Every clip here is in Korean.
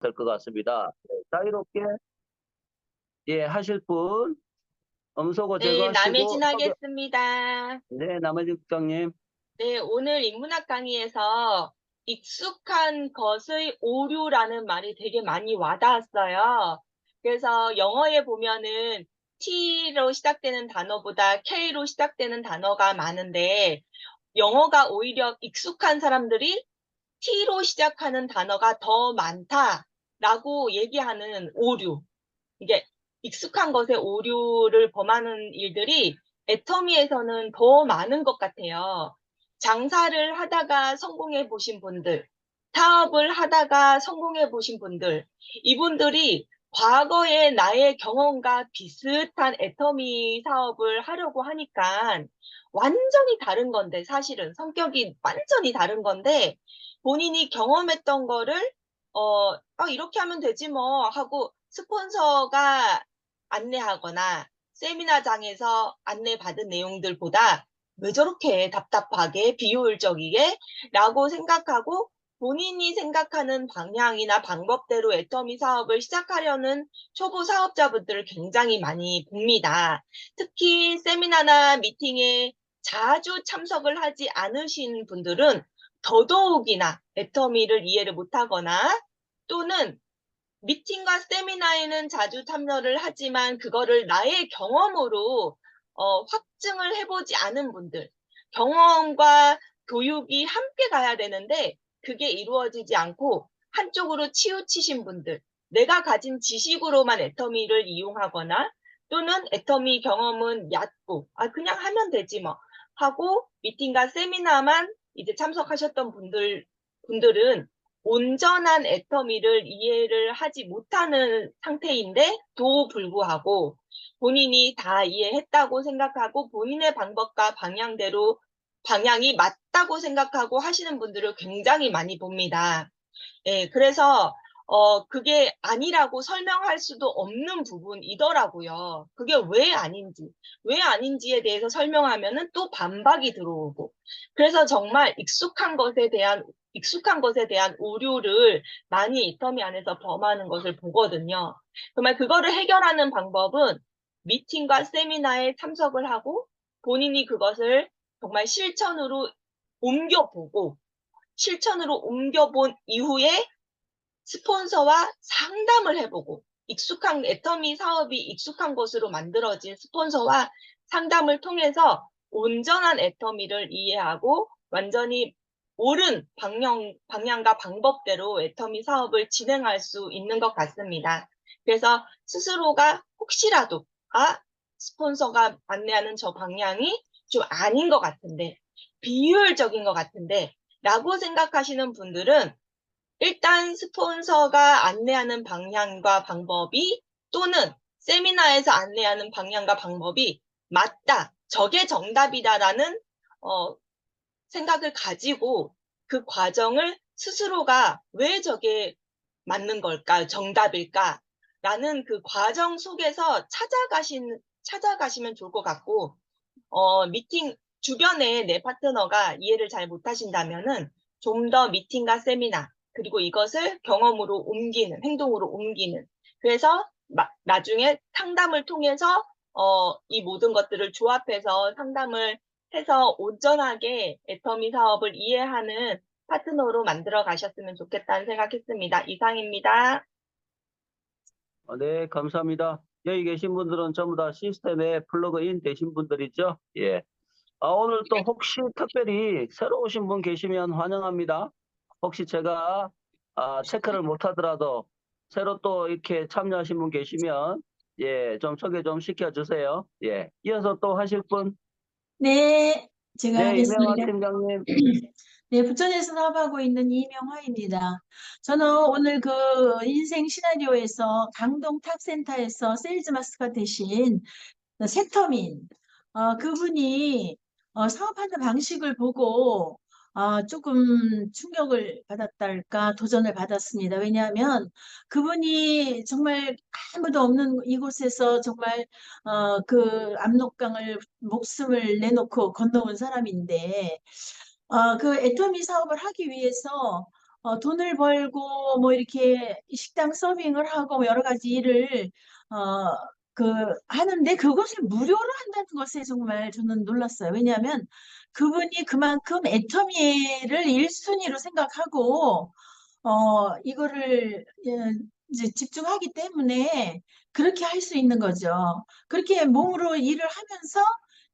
될 것 같습니다. 자유롭게 하실 분 음소거 네, 제거하시고 남해진 하겠습니다. 네, 남해진 국장님. 네, 오늘 인문학 강의에서 익숙한 것의 오류라는 말이 되게 많이 와닿았어요. 그래서 영어에 보면은 T로 시작되는 단어보다 K로 시작되는 단어가 많은데 영어가 오히려 익숙한 사람들이 T로 시작하는 단어가 더 많다라고 얘기하는 오류. 이게 익숙한 것에 오류를 범하는 일들이 애터미에서는 더 많은 것 같아요. 장사를 하다가 성공해 보신 분들, 사업을 하다가 성공해 보신 분들, 이분들이 과거의 나의 경험과 비슷한 애터미 사업을 하려고 하니까 완전히 다른 건데, 사실은 성격이 완전히 다른 건데, 본인이 경험했던 거를 이렇게 하면 되지 뭐 하고 스폰서가 안내하거나 세미나장에서 안내받은 내용들보다 왜 저렇게 답답하게 비효율적이게 라고 생각하고 본인이 생각하는 방향이나 방법대로 애터미 사업을 시작하려는 초보 사업자분들을 굉장히 많이 봅니다. 특히 세미나나 미팅에 자주 참석을 하지 않으신 분들은 더더욱이나 애터미를 이해를 못하거나 또는 미팅과 세미나에는 자주 참여를 하지만 그거를 나의 경험으로 확증을 해보지 않은 분들, 경험과 교육이 함께 가야 되는데 그게 이루어지지 않고 한쪽으로 치우치신 분들, 내가 가진 지식으로만 애터미를 이용하거나 또는 애터미 경험은 얕고 그냥 하면 되지 뭐 하고 미팅과 세미나만 이제 참석하셨던 분들은 온전한 애터미를 이해를 하지 못하는 상태인데도 불구하고 본인이 다 이해했다고 생각하고 본인의 방법과 방향이 맞다고 생각하고 하시는 분들을 굉장히 많이 봅니다. 예, 그래서 그게 아니라고 설명할 수도 없는 부분이더라고요. 그게 왜 아닌지에 대해서 설명하면은 또 반박이 들어오고. 그래서 정말 익숙한 것에 대한 오류를 많이 이터미 안에서 범하는 것을 보거든요. 정말 그거를 해결하는 방법은 미팅과 세미나에 참석을 하고 본인이 그것을 정말 실천으로 옮겨본 이후에 스폰서와 상담을 해보고 애터미 사업이 익숙한 것으로 만들어진 스폰서와 상담을 통해서 온전한 애터미를 이해하고 완전히 옳은 방향과 방법대로 애터미 사업을 진행할 수 있는 것 같습니다. 그래서 스스로가 혹시라도 스폰서가 안내하는 저 방향이 좀 아닌 것 같은데 비효율적인 것 같은데 라고 생각하시는 분들은 일단 스폰서가 안내하는 방향과 방법이 또는 세미나에서 안내하는 방향과 방법이 맞다, 저게 정답이다라는 생각을 가지고 그 과정을 스스로가 왜 저게 맞는 걸까, 정답일까라는 그 과정 속에서 찾아가시면 좋을 것 같고 미팅 주변에 내 파트너가 이해를 잘 못하신다면은 좀 더 미팅과 세미나 그리고 이것을 경험으로 옮기는 행동으로 옮기는 그래서 나중에 상담을 통해서 이 모든 것들을 조합해서 상담을 해서 온전하게 애터미 사업을 이해하는 파트너로 만들어 가셨으면 좋겠다는 생각했습니다. 이상입니다. 네, 감사합니다. 여기 계신 분들은 전부 다 시스템에 플러그인 되신 분들이죠. 예. 오늘 또 혹시 특별히 새로 오신 분 계시면 환영합니다. 혹시 제가 체크를 못 하더라도 새로 또 이렇게 참여하신 분 계시면 좀 소개 좀 시켜주세요. 예. 이어서 또 하실 분? 네, 제가 네, 이명환 하겠습니다. 팀장님. 네, 부천에서 사업하고 있는 이명화입니다. 저는 오늘 그 인생 시나리오에서 강동 탑센터에서 세일즈 마스터 대신 세터민, 그분이 사업하는 방식을 보고 조금 충격을 받았달까 도전을 받았습니다. 왜냐하면 그분이 정말 아무도 없는 이곳에서 정말 그 압록강을 목숨을 내놓고 건너온 사람인데 그 애터미 사업을 하기 위해서 돈을 벌고 뭐 이렇게 식당 서빙을 하고 뭐 여러 가지 일을 어, 그 하는데 그것을 무료로 한다는 것에 정말 저는 놀랐어요. 왜냐하면 그분이 그만큼 애터미를 1순위로 생각하고 이거를 이제 집중하기 때문에 그렇게 할 수 있는 거죠. 그렇게 몸으로 일을 하면서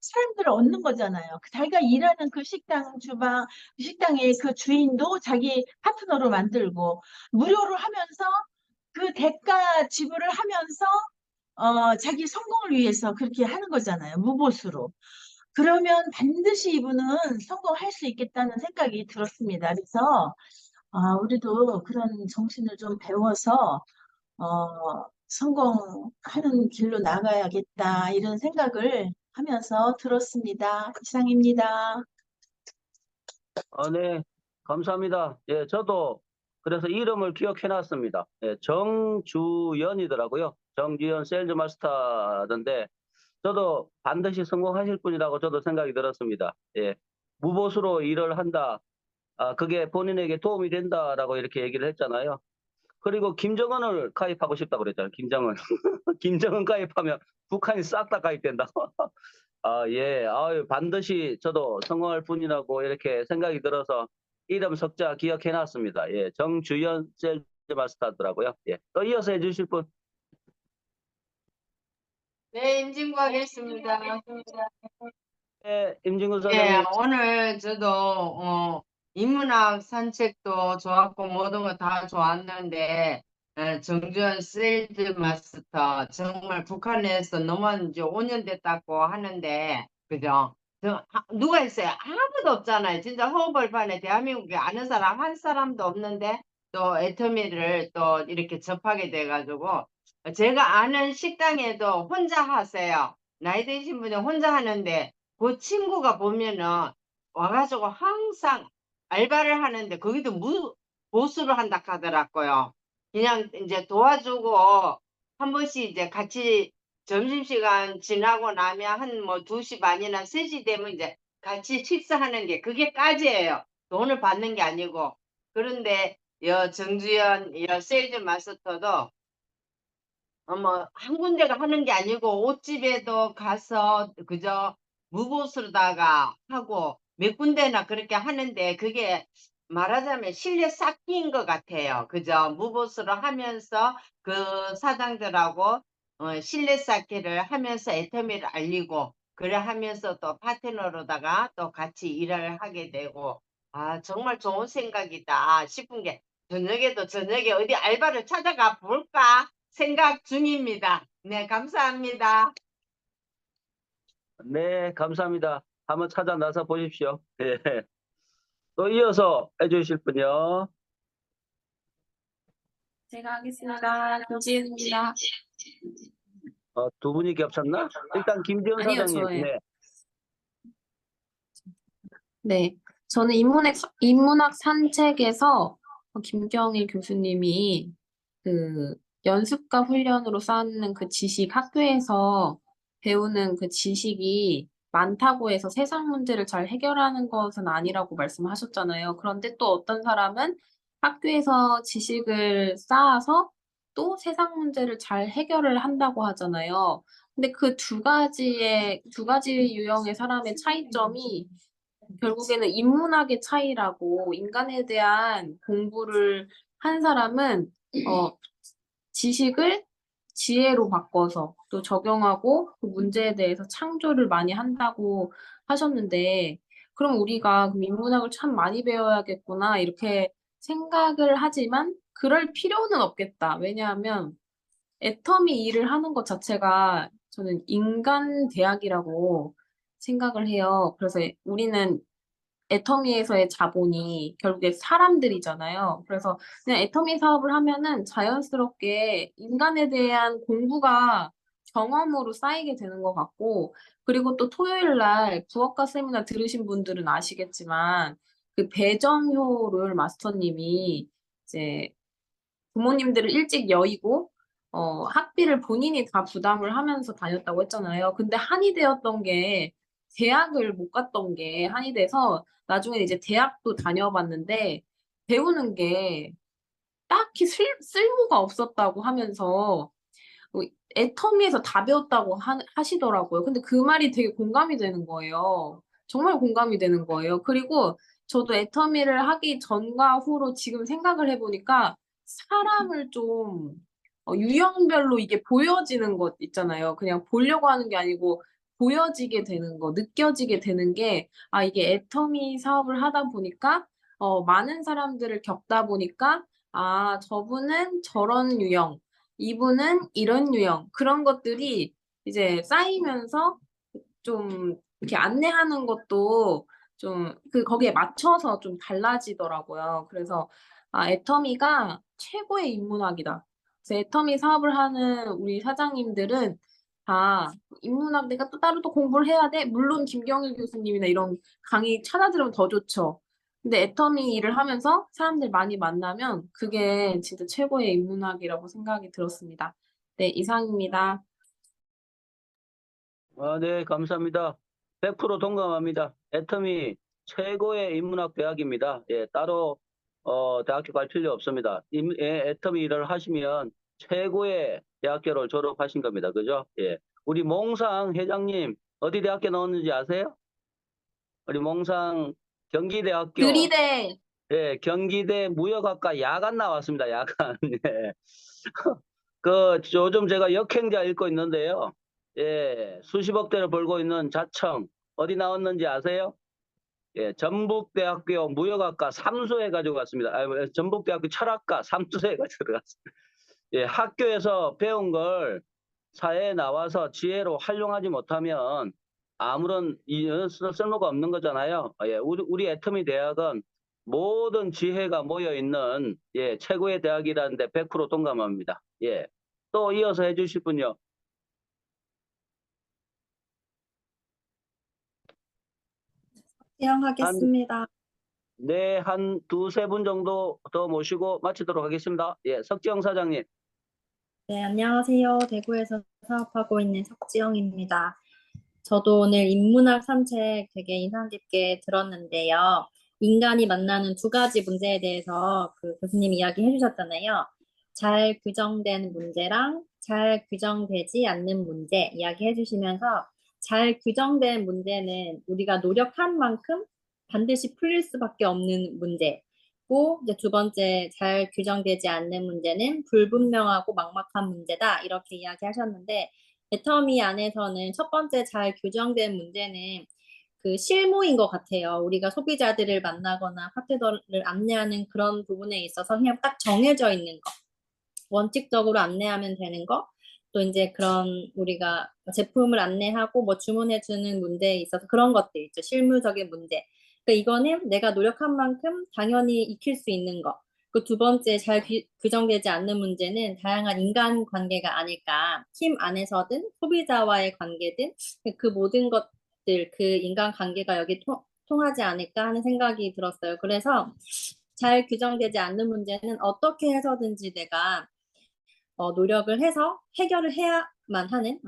사람들을 얻는 거잖아요. 자기가 일하는 그 식당 주방, 식당의 그 주인도 자기 파트너로 만들고 무료로 하면서 그 대가 지불을 하면서 자기 성공을 위해서 그렇게 하는 거잖아요. 무보수로. 그러면 반드시 이분은 성공할 수 있겠다는 생각이 들었습니다. 그래서 우리도 그런 정신을 좀 배워서 성공하는 길로 나가야겠다 이런 생각을 하면서 들었습니다. 이상입니다. 네, 감사합니다. 예, 저도 그래서 이름을 기억해 놨습니다. 예, 정주연이더라고요. 정주연 세일즈 마스터던데, 저도 반드시 성공하실 분이라고 저도 생각이 들었습니다. 예, 무보수로 일을 한다. 그게 본인에게 도움이 된다라고 이렇게 얘기를 했잖아요. 그리고 김정은을 가입하고 싶다고 그랬잖아요. 김정은. 김정은 가입하면 북한이 싹 다 가입된다고. 예. 아유, 반드시 저도 성공할 분이라고 이렇게 생각이 들어서 이름 석자 기억해 놨습니다. 예. 정주연 셀즈 마스터더라고요. 예. 또 이어서 해 주실 분. 네, 임진구 하겠습니다. 예, 임진근 예, 사장님. 오늘 저도 인문학 산책도 좋았고 모든 거 다 좋았는데 정주현 세일즈 마스터 정말 북한에서 너무 이제 5년 됐다고 하는데 그죠? 누가 있어요? 아무도 없잖아요. 진짜 허벌판에 대한민국에 아는 사람 한 사람도 없는데 또 애터미를 또 이렇게 접하게 돼가지고 제가 아는 식당에도 혼자 하세요. 나이 드신 분이 혼자 하는데 그 친구가 보면은 와가지고 항상 알바를 하는데 거기도 보수를 한다 하더라고요. 그냥 이제 도와주고 한 번씩 이제 같이 점심시간 지나고 나면 한 뭐 2시 반이나 3시 되면 이제 같이 식사하는 게 그게 까지예요. 돈을 받는 게 아니고. 그런데 정주현 세일즈 마스터도 뭐 한 군데가 하는 게 아니고 옷집에도 가서 그저 무보수로다가 하고 몇 군데나 그렇게 하는데 그게 말하자면 실내 쌓기인 것 같아요. 그저 무보수로 하면서 그 사장들하고 실내 쌓기를 하면서 애터미를 알리고 그래 하면서 또 파트너로다가 또 같이 일을 하게 되고 정말 좋은 생각이다 싶은 게 저녁에 어디 알바를 찾아가 볼까 생각 중입니다. 네, 감사합니다. 네, 감사합니다. 한번 찾아 나서 보십시오. 예. 또 이어서 해 주실 분요. 제가 하겠습니다. 김지은입니다. 두 분이 겹쳤나? 일단 김지현 아니요, 사장님. 저예요. 네. 네, 저는 인문학 산책에서 김경일 교수님이 그 연습과 훈련으로 쌓는 그 지식, 학교에서 배우는 그 지식이 많다고 해서 세상 문제를 잘 해결하는 것은 아니라고 말씀하셨잖아요. 그런데 또 어떤 사람은 학교에서 지식을 쌓아서 또 세상 문제를 잘 해결을 한다고 하잖아요. 근데 그 두 가지 유형의 사람의 차이점이 결국에는 인문학의 차이라고, 인간에 대한 공부를 한 사람은 지식을 지혜로 바꿔서 또 적용하고 그 문제에 대해서 창조를 많이 한다고 하셨는데, 그럼 우리가 그럼 인문학을 참 많이 배워야겠구나 이렇게 생각을 하지만 그럴 필요는 없겠다. 왜냐하면 애터미 일을 하는 것 자체가 저는 인간 대학이라고 생각을 해요. 그래서 우리는 애터미에서의 자본이 결국에 사람들이잖아요. 그래서 그냥 애터미 사업을 하면은 자연스럽게 인간에 대한 공부가 경험으로 쌓이게 되는 것 같고, 그리고 또 토요일 날 부엌가 세미나 들으신 분들은 아시겠지만 그 배정효를 마스터님이 이제 부모님들을 일찍 여의고 학비를 본인이 다 부담을 하면서 다녔다고 했잖아요. 근데 한이 되었던 게 대학을 못 갔던 게 한이 돼서 나중에 이제 대학도 다녀봤는데 배우는 게 딱히 쓸모가 없었다고 하면서 애터미에서 다 배웠다고 하시더라고요. 근데 그 말이 되게 공감이 되는 거예요. 정말 공감이 되는 거예요. 그리고 저도 애터미를 하기 전과 후로 지금 생각을 해보니까 사람을 좀 유형별로 이게 보여지는 것 있잖아요. 그냥 보려고 하는 게 아니고 보여지게 되는 거, 느껴지게 되는 게, 아, 이게 애터미 사업을 하다 보니까, 많은 사람들을 겪다 보니까, 아, 저분은 저런 유형, 이분은 이런 유형, 그런 것들이 이제 쌓이면서 좀 이렇게 안내하는 것도 좀 거기에 맞춰서 좀 달라지더라고요. 그래서 아, 애터미가 최고의 인문학이다. 그래서 애터미 사업을 하는 우리 사장님들은 다 인문학 내가 또 따로 또 공부를 해야 돼? 물론 김경일 교수님이나 이런 강의 찾아 들으면 더 좋죠. 근데 애터미 일을 하면서 사람들 많이 만나면 그게 진짜 최고의 인문학이라고 생각이 들었습니다. 네, 이상입니다. 네, 감사합니다. 100% 동감합니다. 애터미 최고의 인문학 대학입니다. 예, 따로 대학교 갈 필요 없습니다. 애터미 일을 하시면 최고의 대학교를 졸업하신 겁니다. 그죠? 예. 우리 몽상 회장님 어디 대학교 나왔는지 아세요? 우리 몽상 경기대학교, 들이대 예, 경기대 무역학과 야간 나왔습니다. 야간. 예. 요즘 제가 역행자 읽고 있는데요. 예, 수십억대를 벌고 있는 자청 어디 나왔는지 아세요? 예, 전북대학교 무역학과 삼수해 가지고 갔습니다. 전북대학교 철학과 삼수해 가지고 들어갔습니다. 예, 학교에서 배운 걸 사회에 나와서 지혜로 활용하지 못하면 아무런 쓸모가 없는 거잖아요. 예, 우리 애터미 대학은 모든 지혜가 모여 있는 예, 최고의 대학이라는데 100% 동감합니다. 예. 또 이어서 해주실 분요. 수영하겠습니다. 네, 한 두세 분 정도 더 모시고 마치도록 하겠습니다. 예, 석지영 사장님. 네, 안녕하세요. 대구에서 사업하고 있는 석지영입니다. 저도 오늘 인문학 산책 되게 인상 깊게 들었는데요. 인간이 만나는 두 가지 문제에 대해서 그 교수님이 이야기해 주셨잖아요. 잘 규정된 문제랑 잘 규정되지 않는 문제 이야기해 주시면서 잘 규정된 문제는 우리가 노력한 만큼 반드시 풀릴 수밖에 없는 문제고, 이제 두 번째 잘 규정되지 않는 문제는 불분명하고 막막한 문제다 이렇게 이야기하셨는데, 애터미 안에서는 첫 번째 잘 규정된 문제는 그 실무인 것 같아요. 우리가 소비자들을 만나거나 파트너를 안내하는 그런 부분에 있어서 그냥 딱 정해져 있는 거. 원칙적으로 안내하면 되는 거. 또 이제 그런 우리가 제품을 안내하고 뭐 주문해 주는 문제에 있어서 그런 것들 있죠. 실무적인 문제. 그러니까 이거는 내가 노력한 만큼 당연히 익힐 수 있는 거. 그 두 번째 잘 규정되지 않는 문제는 다양한 인간 관계가 아닐까. 팀 안에서든 소비자와의 관계든 그 모든 것들, 그 인간 관계가 여기 통하지 않을까 하는 생각이 들었어요. 그래서 잘 규정되지 않는 문제는 어떻게 해서든지 내가 노력을 해서 해결을 해야만 하는,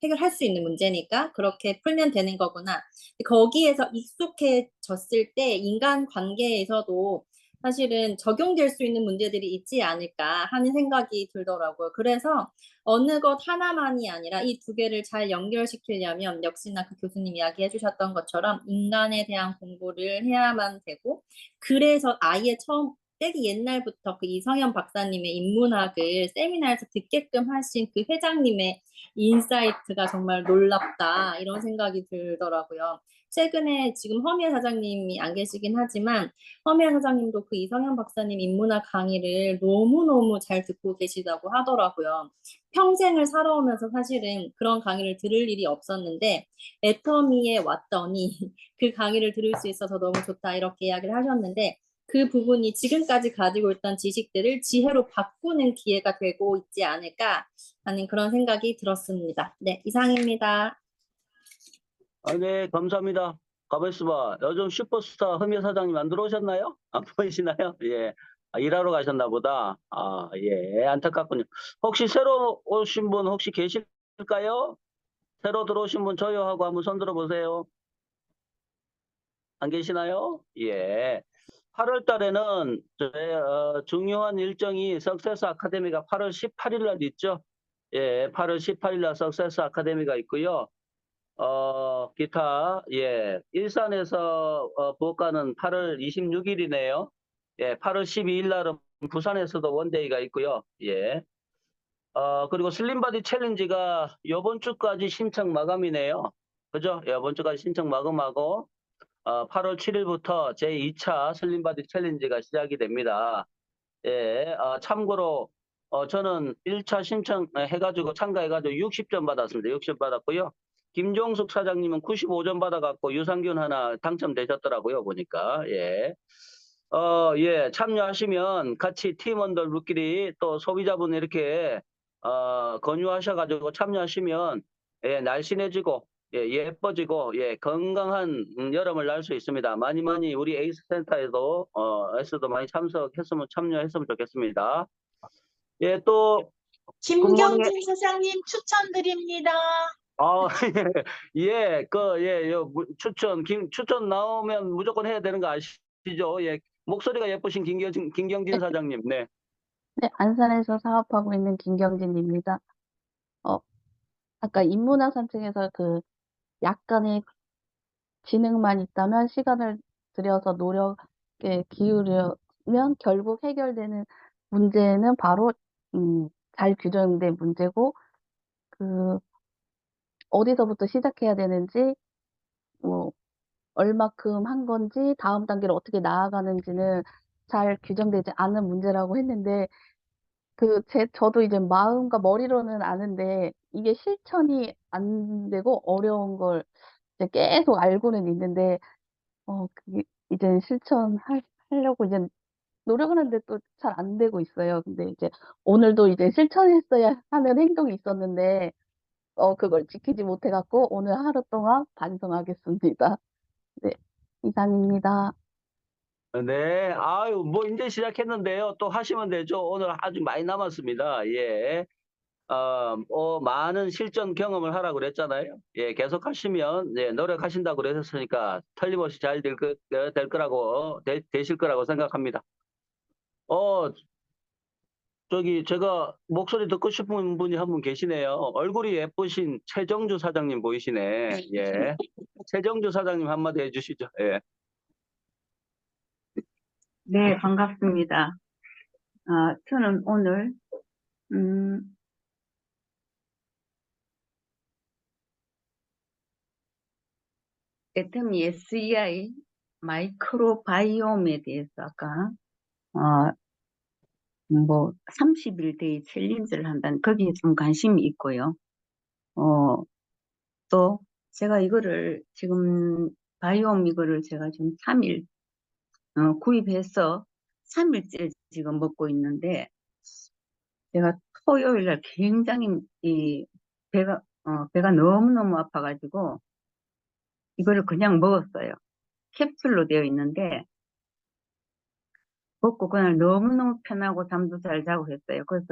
해결할 수 있는 문제니까 그렇게 풀면 되는 거구나. 거기에서 익숙해졌을 때 인간 관계에서도 사실은 적용될 수 있는 문제들이 있지 않을까 하는 생각이 들더라고요. 그래서 어느 것 하나만이 아니라 이 두 개를 잘 연결시키려면 역시나 그 교수님 이야기해 주셨던 것처럼 인간에 대한 공부를 해야만 되고, 그래서 아예 처음 되게 옛날부터 그 이성현 박사님의 인문학을 세미나에서 듣게끔 하신 그 회장님의 인사이트가 정말 놀랍다 이런 생각이 들더라고요. 최근에 지금 허미애 사장님이 안 계시긴 하지만 허미애 사장님도 그 이성현 박사님 인문학 강의를 너무너무 잘 듣고 계시다고 하더라고요. 평생을 살아오면서 사실은 그런 강의를 들을 일이 없었는데 애터미에 왔더니 그 강의를 들을 수 있어서 너무 좋다 이렇게 이야기를 하셨는데, 그 부분이 지금까지 가지고 있던 지식들을 지혜로 바꾸는 기회가 되고 있지 않을까 하는 그런 생각이 들었습니다. 네, 이상입니다. 네, 감사합니다. 가만 있어봐. 요즘 슈퍼스타 허미애 사장님 안 들어오셨나요? 안 보이시나요? 예. 일하러 가셨나 보다. 예. 안타깝군요. 혹시 새로 오신 분 혹시 계실까요? 새로 들어오신 분 저요하고 한번 손 들어보세요. 안 계시나요? 예. 8월 달에는 중요한 일정이 석세스 아카데미가 8월 18일 날 있죠. 예, 8월 18일 날 석세스 아카데미가 있고요. 기타, 예, 일산에서 부업가는 8월 26일이네요. 예, 8월 12일 날은 부산에서도 원데이가 있고요. 예. 그리고 슬림바디 챌린지가 이번 주까지 신청 마감이네요. 그죠? 이번 주까지 신청 마감하고, 8월 7일부터 제2차 슬림바디 챌린지가 시작이 됩니다. 예, 참고로, 저는 1차 신청 해가지고 참가해가지고 60점 받았습니다. 60점 받았고요. 김종숙 사장님은 95점 받아갖고 유산균 하나 당첨되셨더라고요. 보니까. 예. 예, 참여하시면 같이 팀원들끼리 또 소비자분 이렇게, 권유하셔가지고 참여하시면, 예, 날씬해지고, 예, 예뻐지고, 예, 건강한 여름을 날 수 있습니다. 많이 많이 우리 에이스 센터에도, 에서도 많이 참여했으면 좋겠습니다. 예, 또, 굿모닝, 김경진 사장님 추천드립니다. 아, 예, 예, 추천 나오면 무조건 해야 되는 거 아시죠? 예, 목소리가 예쁘신 김경진 사장님, 네. 네, 안산에서 사업하고 있는 김경진입니다. 아까 인문학 산책에서 그 약간의 지능만 있다면 시간을 들여서 노력에 기울이면 결국 해결되는 문제는 바로 잘 규정된 문제고 그 어디서부터 시작해야 되는지 뭐 얼마큼 한 건지 다음 단계로 어떻게 나아가는지는 잘 규정되지 않은 문제라고 했는데 저도 이제 마음과 머리로는 아는데 이게 실천이 안 되고 어려운 걸 이제 계속 알고는 있는데 그게 이제 하려고 이제 노력을 하는데 또 잘 안 되고 있어요. 근데 이제 오늘도 이제 실천했어야 하는 행동이 있었는데 그걸 지키지 못해 갖고 오늘 하루 동안 반성하겠습니다. 네, 이상입니다. 네, 아유, 뭐, 이제 시작했는데요. 또 하시면 되죠. 오늘 아주 많이 남았습니다. 예. 많은 실전 경험을 하라고 그랬잖아요. 예, 계속 하시면, 예, 노력하신다고 그랬으니까 틀림없이 잘 되실 거라고 생각합니다. 제가 목소리 듣고 싶은 분이 한 분 계시네요. 얼굴이 예쁘신 최정주 사장님 보이시네. 예. 최정주 사장님 한마디 해주시죠. 예. 네, 반갑습니다. 저는 오늘, 애터미 SEI 마이크로바이옴에 대해서 아까, 30일 데이 챌린지를 한다는, 거기에 좀 관심이 있고요. 또, 제가 바이옴 이거를 제가 지금 3일, 구입해서 3일째 지금 먹고 있는데, 제가 토요일 날 굉장히 배가 너무너무 아파가지고 이거를 그냥 먹었어요. 캡슐로 되어 있는데 먹고 그날 너무너무 편하고 잠도 잘 자고 했어요. 그래서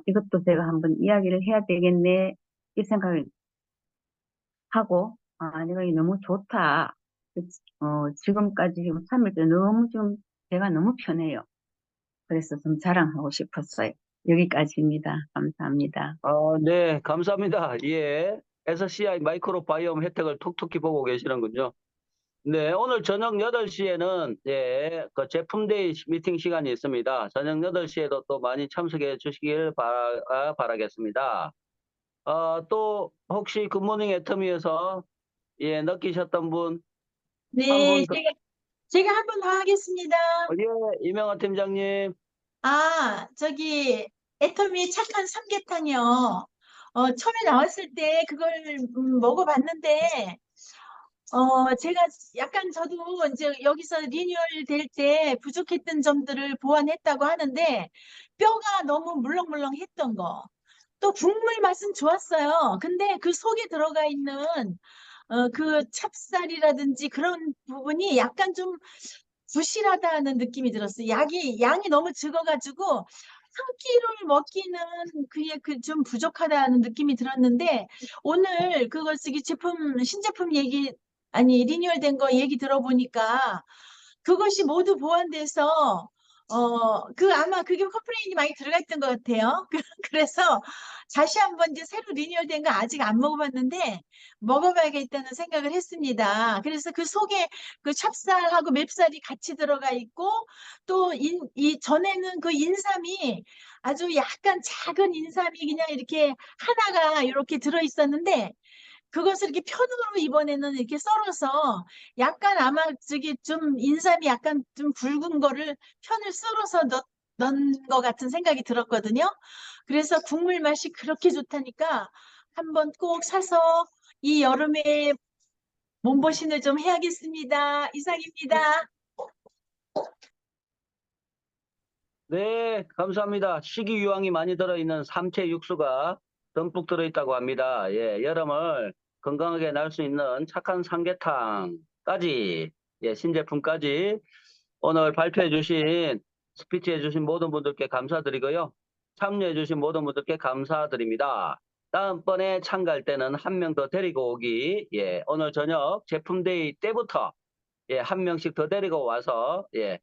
이것도 제가 한번 이야기를 해야 되겠네 이 생각을 하고 내가 이게 너무 좋다. 지금까지 지금 3일째 너무 지금 배가 너무 편해요. 그래서 좀 자랑하고 싶었어요. 여기까지입니다. 감사합니다. 네, 감사합니다. 예. SCI 마이크로바이옴 혜택을 톡톡히 보고 계시는군요. 네, 오늘 저녁 8시에는, 예, 그 제품데이 미팅 시간이 있습니다. 저녁 8시에도 또 많이 참석해 주시길 바라겠습니다. 또, 혹시 굿모닝 애터미에서, 예, 느끼셨던 분, 네, 제가 한 번 더 하겠습니다. 예, 이명환 팀장님. 저기 애터미 착한 삼계탕이요. 처음에 나왔을 때 그걸 먹어봤는데 제가 약간 저도 이제 여기서 리뉴얼 될 때 부족했던 점들을 보완했다고 하는데 뼈가 너무 물렁물렁했던 거. 또 국물 맛은 좋았어요. 근데 그 속에 들어가 있는 그 찹쌀이라든지 그런 부분이 약간 좀 부실하다는 느낌이 들었어요. 양이 너무 적어가지고 한 끼를 먹기는 그게 좀 부족하다는 느낌이 들었는데 오늘 그걸 쓰기 신제품 리뉴얼된 거 얘기 들어보니까 그것이 모두 보완돼서 아마 그게 컴플레인이 많이 들어갔던 것 같아요. 그래서 다시 한번 이제 새로 리뉴얼된 거 아직 안 먹어봤는데 먹어봐야겠다는 생각을 했습니다. 그래서 그 속에 그 찹쌀하고 맵쌀이 같이 들어가 있고 또 이 전에는 그 인삼이 아주 약간 작은 인삼이 그냥 이렇게 하나가 이렇게 들어 있었는데 그것을 이렇게 편으로 이번에는 이렇게 썰어서 약간 아마 저기 좀 인삼이 약간 좀 굵은 거를 편을 썰어서 넣은 것 같은 생각이 들었거든요. 그래서 국물 맛이 그렇게 좋다니까 한번 꼭 사서 이 여름에 몸보신을 좀 해야겠습니다. 이상입니다. 네, 감사합니다. 식이유황이 많이 들어있는 삼채 육수가 듬뿍 들어있다고 합니다. 예, 여름을 건강하게 날 수 있는 착한 삼계탕까지, 예, 신제품까지 오늘 발표해 주신, 스피치 해주신 모든 분들께 감사드리고요. 참여해 주신 모든 분들께 감사드립니다. 다음번에 참가할 때는 한 명 더 데리고 오기, 예, 오늘 저녁 제품데이 때부터, 예, 한 명씩 더 데리고 와서, 예,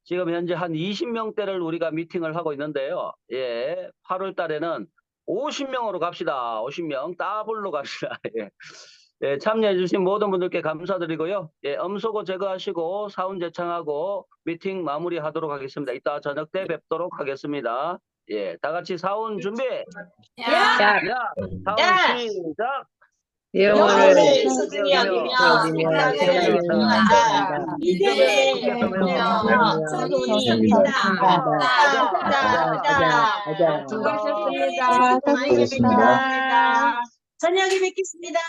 지금 현재 한 20명대를 우리가 미팅을 하고 있는데요. 예, 8월 달에는 50명으로 갑시다. 50명 더블로 갑시다. 예. 예, 참여해주신 모든 분들께 감사드리고요. 예, 음소거 제거하시고 사운 제창하고 미팅 마무리하도록 하겠습니다. 이따 저녁 때 뵙도록 하겠습니다. 예, 다 같이 사운 준비. 야! 사운 야! 시작. 영혼을 영혼을 스승이 여기며 여기며 세상에 세상을 사랑한다. 사랑한다. 이제는 이제는 주께서 사돈입니다. 수고하셨습니다. 많이 수고하셨습니다. 뵙겠습니다. 저녁에 뵙겠습니다.